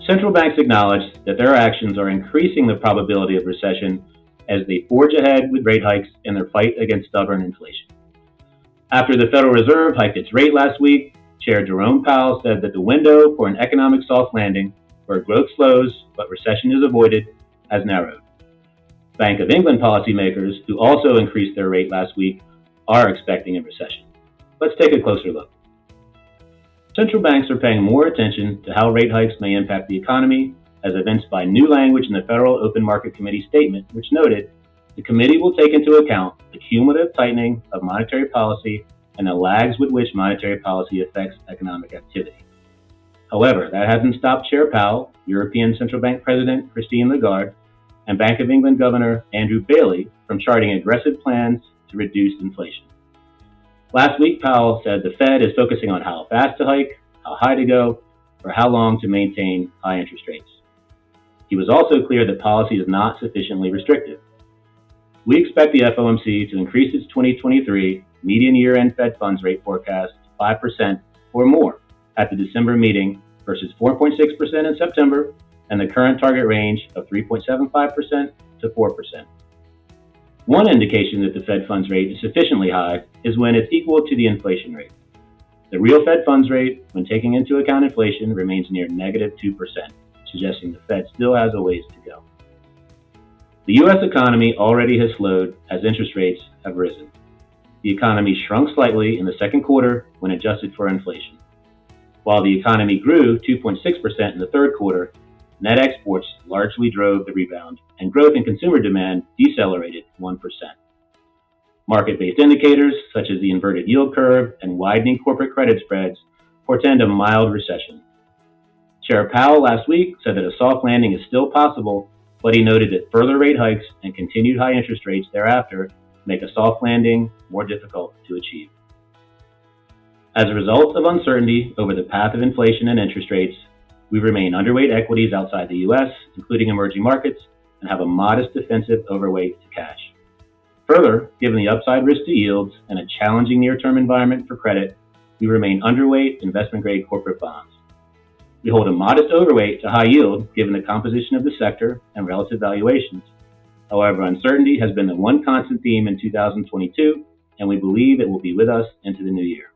Central banks acknowledge that their actions are increasing the probability of recession as they forge ahead with rate hikes in their fight against stubborn inflation. After the Federal Reserve hiked its rate last week, Chair Jerome Powell said that the window for an economic soft landing, where growth slows but recession is avoided, has narrowed. Bank of England policymakers, who also increased their rate last week, are expecting a recession. Let's take a closer look. Central banks are paying more attention to how rate hikes may impact the economy, as evinced by new language in the Federal Open Market Committee statement, which noted the committee will take into account the cumulative tightening of monetary policy and the lags with which monetary policy affects economic activity. However, that hasn't stopped Chair Powell, European Central Bank President Christine Lagarde, and Bank of England Governor Andrew Bailey from charting aggressive plans to reduce inflation. Last week, Powell said the Fed is focusing on how fast to hike, how high to go, or how long to maintain high interest rates. He was also clear that policy is not sufficiently restrictive. We expect the FOMC to increase its 2023 median year-end Fed funds rate forecast to 5% or more at the December meeting versus 4.6% in September and the current target range of 3.75% to 4%. One indication that the Fed funds rate is sufficiently high is when it's equal to the inflation rate. The real Fed funds rate, when taking into account inflation, remains near negative 2%, suggesting the Fed still has a ways to go. The U.S. economy already has slowed as interest rates have risen. The economy shrunk slightly in the second quarter when adjusted for inflation. While the economy grew 2.6% in the third quarter, net exports largely drove the rebound, and growth in consumer demand decelerated 1%. Market-based indicators, such as the inverted yield curve and widening corporate credit spreads, portend a mild recession. Chair Powell last week said that a soft landing is still possible, but he noted that further rate hikes and continued high interest rates thereafter make a soft landing more difficult to achieve. As a result of uncertainty over the path of inflation and interest rates, we remain underweight equities outside the U.S., including emerging markets, and have a modest defensive overweight to cash. Further, given the upside risk to yields and a challenging near-term environment for credit, we remain underweight investment-grade corporate bonds. We hold a modest overweight to high yield given the composition of the sector and relative valuations. However, uncertainty has been the one constant theme in 2022, and we believe it will be with us into the new year.